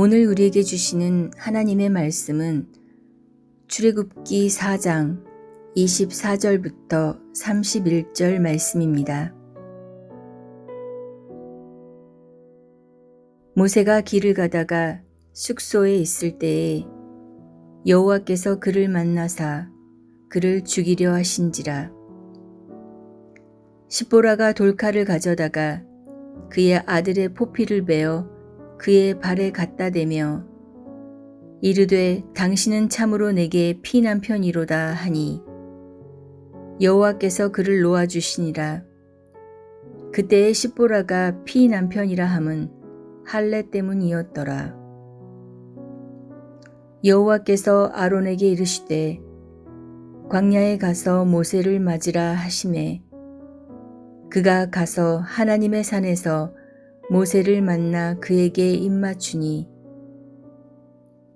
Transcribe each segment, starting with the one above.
오늘 우리에게 주시는 하나님의 말씀은 출애굽기 4장 24절부터 31절 말씀입니다. 모세가 길을 가다가 숙소에 있을 때에 여호와께서 그를 만나사 그를 죽이려 하신지라. 십보라가 돌칼을 가져다가 그의 아들의 포피를 베어 그의 발에 갖다 대며 이르되 당신은 참으로 내게 피난 편이로다 하니 여호와께서 그를 놓아주시니라. 그때의 십보라가 피난 편이라 함은 할례 때문이었더라. 여호와께서 아론에게 이르시되 광야에 가서 모세를 맞으라 하시매 그가 가서 하나님의 산에서 모세를 만나 그에게 입맞추니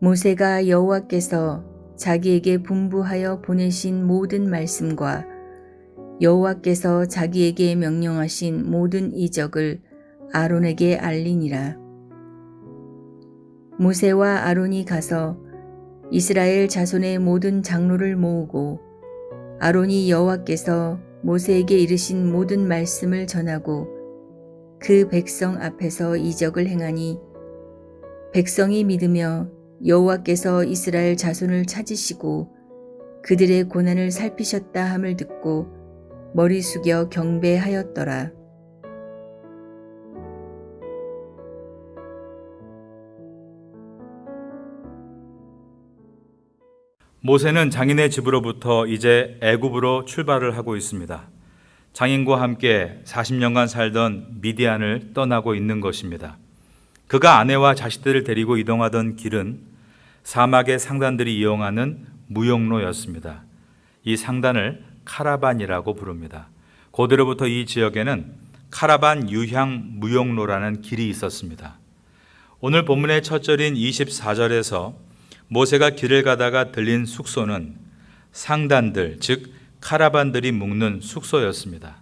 모세가 여호와께서 자기에게 분부하여 보내신 모든 말씀과 여호와께서 자기에게 명령하신 모든 이적을 아론에게 알리니라. 모세와 아론이 가서 이스라엘 자손의 모든 장로를 모으고 아론이 여호와께서 모세에게 이르신 모든 말씀을 전하고 그 백성 앞에서 이적을 행하니 백성이 믿으며 여호와께서 이스라엘 자손을 찾으시고 그들의 고난을 살피셨다 함을 듣고 머리 숙여 경배하였더라. 모세는 장인의 집으로부터 이제 애굽으로 출발을 하고 있습니다. 장인과 함께 40년간 살던 미디안을 떠나고 있는 것입니다. 그가 아내와 자식들을 데리고 이동하던 길은 사막의 상단들이 이용하는 무용로였습니다. 이 상단을 카라반이라고 부릅니다. 고대로부터 이 지역에는 카라반 유향 무용로라는 길이 있었습니다. 오늘 본문의 첫 절인 24절에서 모세가 길을 가다가 들린 숙소는 상단들, 즉 카라반들이 묵는 숙소였습니다.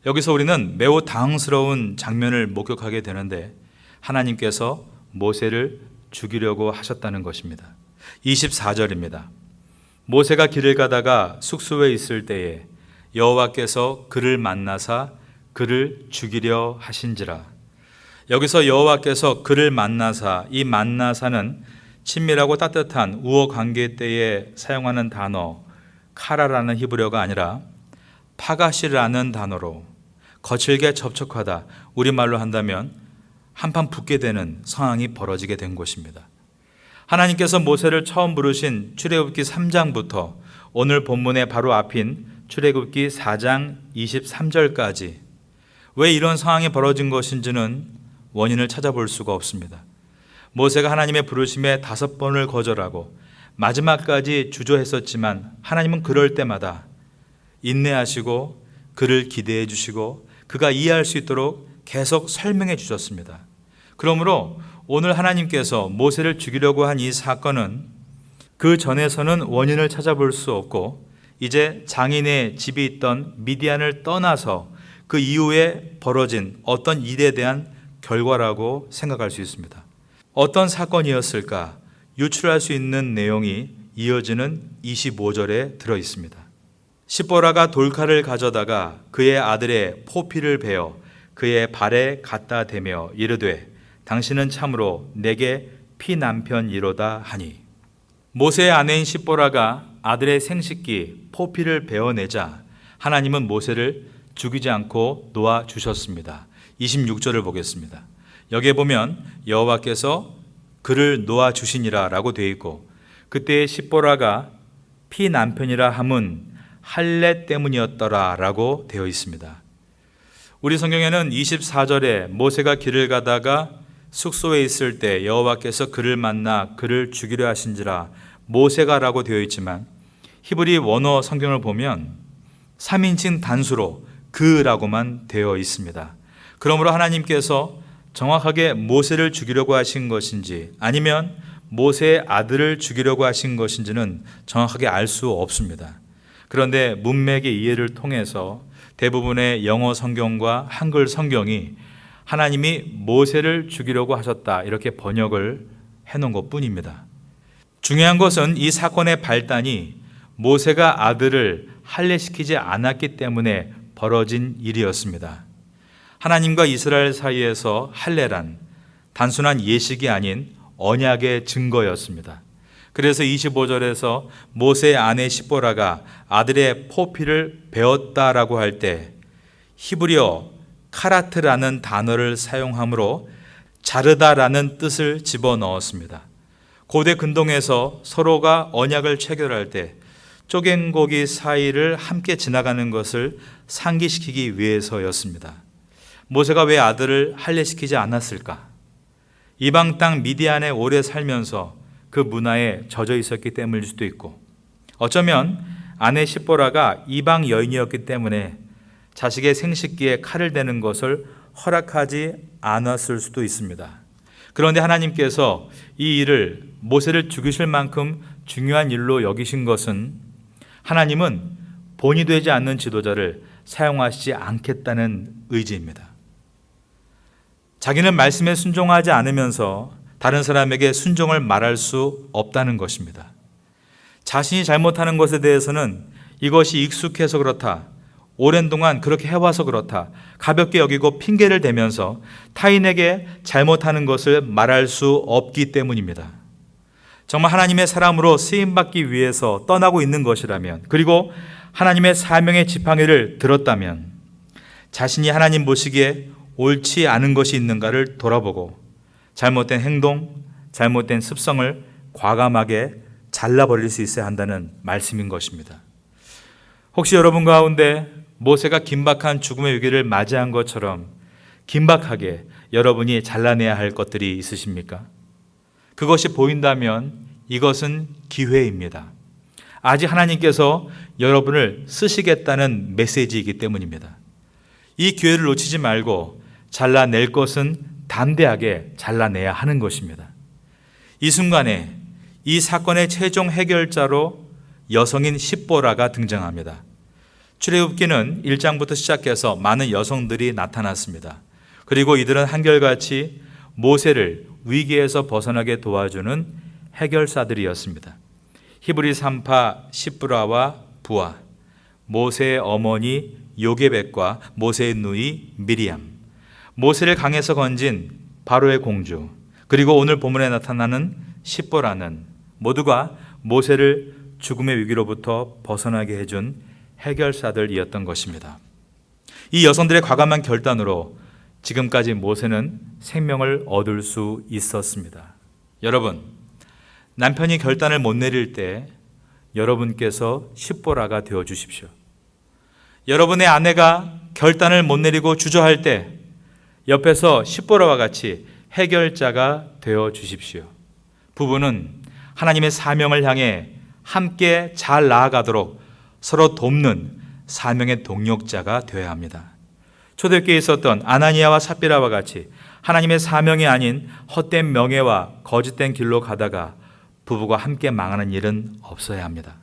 여기서 우리는 매우 당황스러운 장면을 목격하게 되는데 하나님께서 모세를 죽이려고 하셨다는 것입니다. 24절입니다. 모세가 길을 가다가 숙소에 있을 때에 여호와께서 그를 만나사 그를 죽이려 하신지라. 여기서 여호와께서 그를 만나사, 이 만나사는 친밀하고 따뜻한 우호 관계 때에 사용하는 단어 카라라는 히브리어가 아니라 파가시라는 단어로 거칠게 접촉하다, 우리말로 한다면 한판 붙게 되는 상황이 벌어지게 된 것입니다. 하나님께서 모세를 처음 부르신 출애굽기 3장부터 오늘 본문의 바로 앞인 출애굽기 4장 23절까지 왜 이런 상황이 벌어진 것인지는 원인을 찾아볼 수가 없습니다. 모세가 하나님의 부르심에 5번을 거절하고 마지막까지 주저했었지만 하나님은 그럴 때마다 인내하시고 그를 기대해 주시고 그가 이해할 수 있도록 계속 설명해 주셨습니다. 그러므로 오늘 하나님께서 모세를 죽이려고 한 이 사건은 그 전에서는 원인을 찾아볼 수 없고 이제 장인의 집이 있던 미디안을 떠나서 그 이후에 벌어진 어떤 일에 대한 결과라고 생각할 수 있습니다. 어떤 사건이었을까? 유출할 수 있는 내용이 이어지는 25절에 들어 있습니다. 십보라가 돌칼을 가져다가 그의 아들의 포피를 베어 그의 발에 갖다 대며 이르되 당신은 참으로 내게 피남편이로다 하니. 모세의 아내인 십보라가 아들의 생식기 포피를 베어내자 하나님은 모세를 죽이지 않고 놓아주셨습니다. 26절을 보겠습니다. 여기에 보면 여호와께서 그를 놓아주시니라 라고 되어 있고 그때의 십보라가 피남편이라 함은 할례 때문이었더라 라고 되어 있습니다. 우리 성경에는 24절에 모세가 길을 가다가 숙소에 있을 때 여호와께서 그를 만나 그를 죽이려 하신지라 모세가 라고 되어 있지만 히브리 원어 성경을 보면 3인칭 단수로 그라고만 되어 있습니다. 그러므로 하나님께서 정확하게 모세를 죽이려고 하신 것인지 아니면 모세의 아들을 죽이려고 하신 것인지는 정확하게 알 수 없습니다. 그런데 문맥의 이해를 통해서 대부분의 영어 성경과 한글 성경이 하나님이 모세를 죽이려고 하셨다 이렇게 번역을 해놓은 것뿐입니다. 중요한 것은 이 사건의 발단이 모세가 아들을 할례시키지 않았기 때문에 벌어진 일이었습니다. 하나님과 이스라엘 사이에서 할례란 단순한 예식이 아닌 언약의 증거였습니다. 그래서 25절에서 모세의 아내 시보라가 아들의 포피를 베었다라고 할 때 히브리어 카라트라는 단어를 사용하므로 자르다라는 뜻을 집어넣었습니다. 고대 근동에서 서로가 언약을 체결할 때 쪼갠 고기 사이를 함께 지나가는 것을 상기시키기 위해서였습니다. 모세가 왜 아들을 할례시키지 않았을까? 이방 땅 미디안에 오래 살면서 그 문화에 젖어 있었기 때문일 수도 있고, 어쩌면 아내 시보라가 이방 여인이었기 때문에 자식의 생식기에 칼을 대는 것을 허락하지 않았을 수도 있습니다. 그런데 하나님께서 이 일을 모세를 죽이실 만큼 중요한 일로 여기신 것은 하나님은 본이 되지 않는 지도자를 사용하시지 않겠다는 의지입니다. 자기는 말씀에 순종하지 않으면서 다른 사람에게 순종을 말할 수 없다는 것입니다. 자신이 잘못하는 것에 대해서는 이것이 익숙해서 그렇다, 오랜 동안 그렇게 해와서 그렇다 가볍게 여기고 핑계를 대면서 타인에게 잘못하는 것을 말할 수 없기 때문입니다. 정말 하나님의 사람으로 쓰임받기 위해서 떠나고 있는 것이라면, 그리고 하나님의 사명의 지팡이를 들었다면 자신이 하나님 보시기에 옳지 않은 것이 있는가를 돌아보고 잘못된 행동, 잘못된 습성을 과감하게 잘라버릴 수 있어야 한다는 말씀인 것입니다. 혹시 여러분 가운데 모세가 긴박한 죽음의 위기를 맞이한 것처럼 긴박하게 여러분이 잘라내야 할 것들이 있으십니까? 그것이 보인다면 이것은 기회입니다. 아직 하나님께서 여러분을 쓰시겠다는 메시지이기 때문입니다. 이 기회를 놓치지 말고 잘라낼 것은 담대하게 잘라내야 하는 것입니다. 이 순간에 이 사건의 최종 해결자로 여성인 십보라가 등장합니다. 출애굽기는 1장부터 시작해서 많은 여성들이 나타났습니다. 그리고 이들은 한결같이 모세를 위기에서 벗어나게 도와주는 해결사들이었습니다. 히브리 산파 십브라와 부아, 모세의 어머니 요게벳과 모세의 누이 미리암, 모세를 강에서 건진 바로의 공주, 그리고 오늘 본문에 나타나는 십보라는 모두가 모세를 죽음의 위기로부터 벗어나게 해준 해결사들이었던 것입니다. 이 여성들의 과감한 결단으로 지금까지 모세는 생명을 얻을 수 있었습니다. 여러분, 남편이 결단을 못 내릴 때 여러분께서 십보라가 되어 주십시오. 여러분의 아내가 결단을 못 내리고 주저할 때 옆에서 십보라와 같이 해결자가 되어 주십시오. 부부는 하나님의 사명을 향해 함께 잘 나아가도록 서로 돕는 사명의 동력자가 되어야 합니다. 초대교회에 있었던 아나니아와 삽비라와 같이 하나님의 사명이 아닌 헛된 명예와 거짓된 길로 가다가 부부가 함께 망하는 일은 없어야 합니다.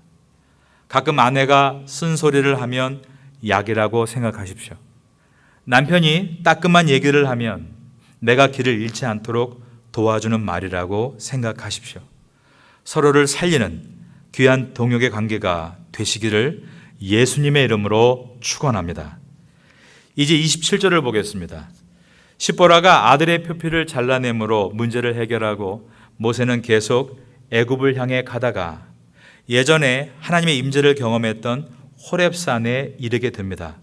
가끔 아내가 쓴소리를 하면 약이라고 생각하십시오. 남편이 따끔한 얘기를 하면 내가 길을 잃지 않도록 도와주는 말이라고 생각하십시오. 서로를 살리는 귀한 동역의 관계가 되시기를 예수님의 이름으로 축원합니다. 이제 27절을 보겠습니다. 십보라가 아들의 표피를 잘라내므로 문제를 해결하고 모세는 계속 애굽을 향해 가다가 예전에 하나님의 임재를 경험했던 호렙산에 이르게 됩니다.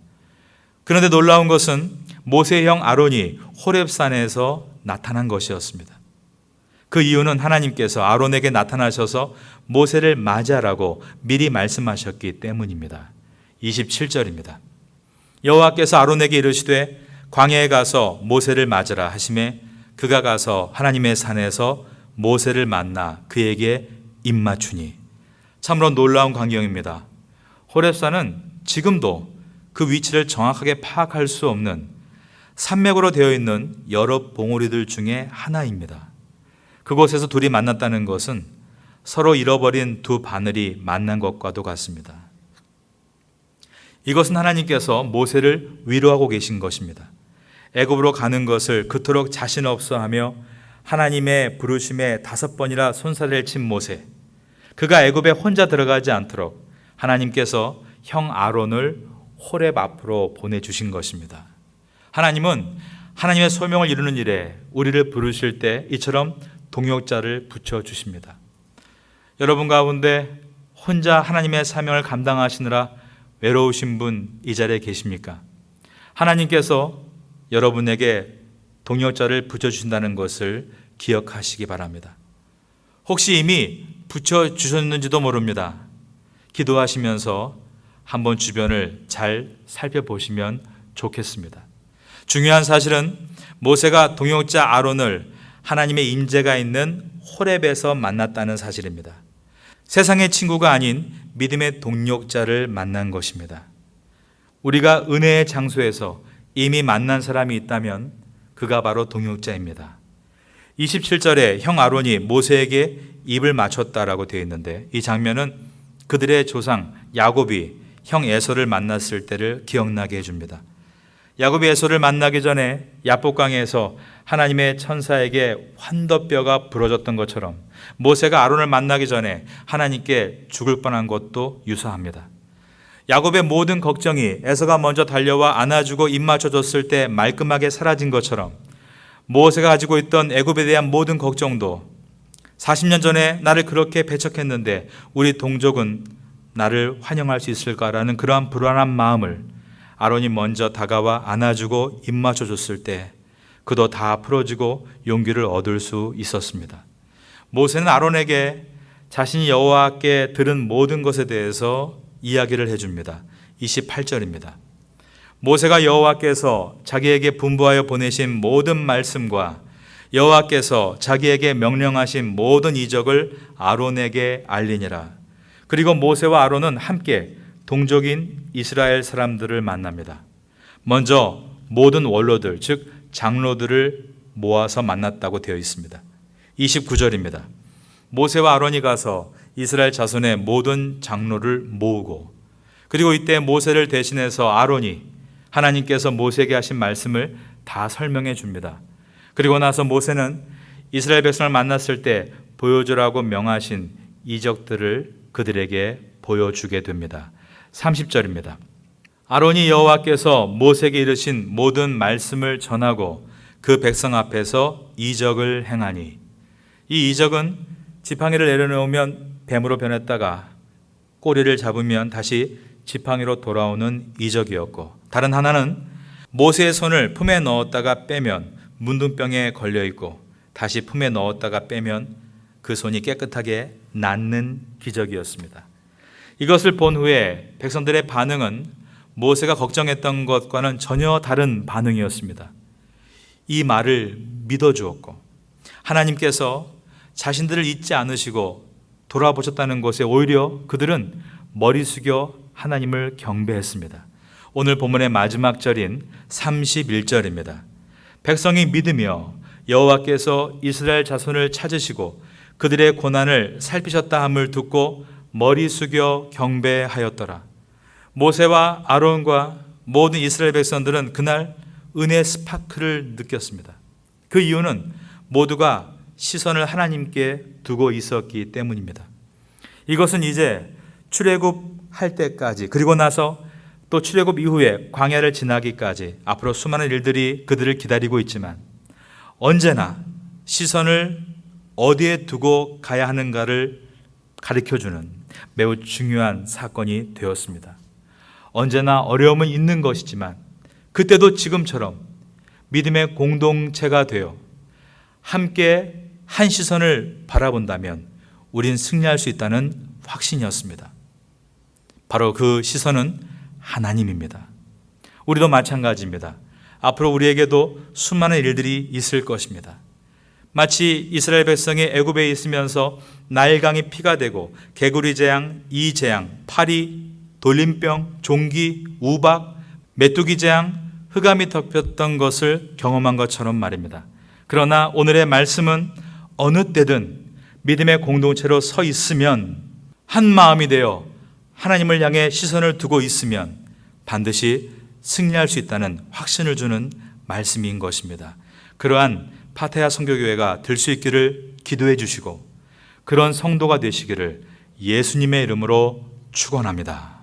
그런데 놀라운 것은 모세의 형 아론이 호렙산에서 나타난 것이었습니다. 그 이유는 하나님께서 아론에게 나타나셔서 모세를 맞이하라고 미리 말씀하셨기 때문입니다. 27절입니다. 여호와께서 아론에게 이르시되 광야에 가서 모세를 맞으라 하시매 그가 가서 하나님의 산에서 모세를 만나 그에게 입맞추니. 참으로 놀라운 광경입니다. 호렙산은 지금도 그 위치를 정확하게 파악할 수 없는 산맥으로 되어 있는 여러 봉우리들 중에 하나입니다. 그곳에서 둘이 만났다는 것은 서로 잃어버린 두 바늘이 만난 것과도 같습니다. 이것은 하나님께서 모세를 위로하고 계신 것입니다. 애굽으로 가는 것을 그토록 자신 없어하며 하나님의 부르심에 5번이나 손살을 친 모세, 그가 애굽에 혼자 들어가지 않도록 하나님께서 형 아론을 호렙 앞으로 보내주신 것입니다. 하나님은 하나님의 소명을 이루는 일에 우리를 부르실 때 이처럼 동역자를 붙여주십니다. 여러분 가운데 혼자 하나님의 사명을 감당하시느라 외로우신 분 이 자리에 계십니까? 하나님께서 여러분에게 동역자를 붙여주신다는 것을 기억하시기 바랍니다. 혹시 이미 붙여주셨는지도 모릅니다. 기도하시면서 한번 주변을 잘 살펴보시면 좋겠습니다. 중요한 사실은 모세가 동역자 아론을 하나님의 임재가 있는 호렙에서 만났다는 사실입니다. 세상의 친구가 아닌 믿음의 동역자를 만난 것입니다. 우리가 은혜의 장소에서 이미 만난 사람이 있다면 그가 바로 동역자입니다. 27절에 형 아론이 모세에게 입을 맞췄다라고 되어 있는데 이 장면은 그들의 조상 야곱이 형 에서를 만났을 때를 기억나게 해줍니다. 야곱이 에서를 만나기 전에 야복강에서 하나님의 천사에게 환더뼈가 부러졌던 것처럼 모세가 아론을 만나기 전에 하나님께 죽을 뻔한 것도 유사합니다. 야곱의 모든 걱정이 에서가 먼저 달려와 안아주고 입 맞춰줬을 때 말끔하게 사라진 것처럼 모세가 가지고 있던 애굽에 대한 모든 걱정도 40년 전에 나를 그렇게 배척했는데 우리 동족은 나를 환영할 수 있을까라는 그러한 불안한 마음을 아론이 먼저 다가와 안아주고 입 맞춰줬을 때 그도 다 풀어지고 용기를 얻을 수 있었습니다. 모세는 아론에게 자신이 여호와께 들은 모든 것에 대해서 이야기를 해줍니다. 28절입니다. 모세가 여호와께서 자기에게 분부하여 보내신 모든 말씀과 여호와께서 자기에게 명령하신 모든 이적을 아론에게 알리니라. 그리고 모세와 아론은 함께 동족인 이스라엘 사람들을 만납니다. 먼저 모든 원로들, 즉 장로들을 모아서 만났다고 되어 있습니다. 29절입니다. 모세와 아론이 가서 이스라엘 자손의 모든 장로를 모으고 그리고 이때 모세를 대신해서 아론이 하나님께서 모세에게 하신 말씀을 다 설명해 줍니다. 그리고 나서 모세는 이스라엘 백성을 만났을 때 보여주라고 명하신 이적들을 그들에게 보여주게 됩니다. 30절입니다. 아론이 여호와께서 모세에게 이르신 모든 말씀을 전하고 그 백성 앞에서 이적을 행하니, 이 이적은 지팡이를 내려놓으면 뱀으로 변했다가 꼬리를 잡으면 다시 지팡이로 돌아오는 이적이었고, 다른 하나는 모세의 손을 품에 넣었다가 빼면 문둥병에 걸려 있고 다시 품에 넣었다가 빼면 그 손이 깨끗하게 낫는 기적이었습니다. 이것을 본 후에 백성들의 반응은 모세가 걱정했던 것과는 전혀 다른 반응이었습니다. 이 말을 믿어주었고 하나님께서 자신들을 잊지 않으시고 돌아보셨다는 것에 오히려 그들은 머리 숙여 하나님을 경배했습니다. 오늘 본문의 마지막 절인 31절입니다. 백성이 믿으며 여호와께서 이스라엘 자손을 찾으시고 그들의 고난을 살피셨다 함을 듣고 머리 숙여 경배하였더라. 모세와 아론과 모든 이스라엘 백성들은 그날 은혜의 스파크를 느꼈습니다. 그 이유는 모두가 시선을 하나님께 두고 있었기 때문입니다. 이것은 이제 출애굽할 때까지, 그리고 나서 또 출애굽 이후에 광야를 지나기까지 앞으로 수많은 일들이 그들을 기다리고 있지만 언제나 시선을 어디에 두고 가야 하는가를 가르쳐주는 매우 중요한 사건이 되었습니다. 언제나 어려움은 있는 것이지만 그때도 지금처럼 믿음의 공동체가 되어 함께 한 시선을 바라본다면 우린 승리할 수 있다는 확신이었습니다. 바로 그 시선은 하나님입니다. 우리도 마찬가지입니다. 앞으로 우리에게도 수많은 일들이 있을 것입니다. 마치 이스라엘 백성이 애굽에 있으면서 나일강이 피가 되고 개구리 재앙, 이 재앙, 파리, 돌림병, 종기, 우박, 메뚜기 재앙, 흑암이 덮였던 것을 경험한 것처럼 말입니다. 그러나 오늘의 말씀은 어느 때든 믿음의 공동체로 서 있으면, 한 마음이 되어 하나님을 향해 시선을 두고 있으면 반드시 승리할 수 있다는 확신을 주는 말씀인 것입니다. 그러한 파타야 선교교회가 될 수 있기를 기도해 주시고 그런 성도가 되시기를 예수님의 이름으로 축원합니다.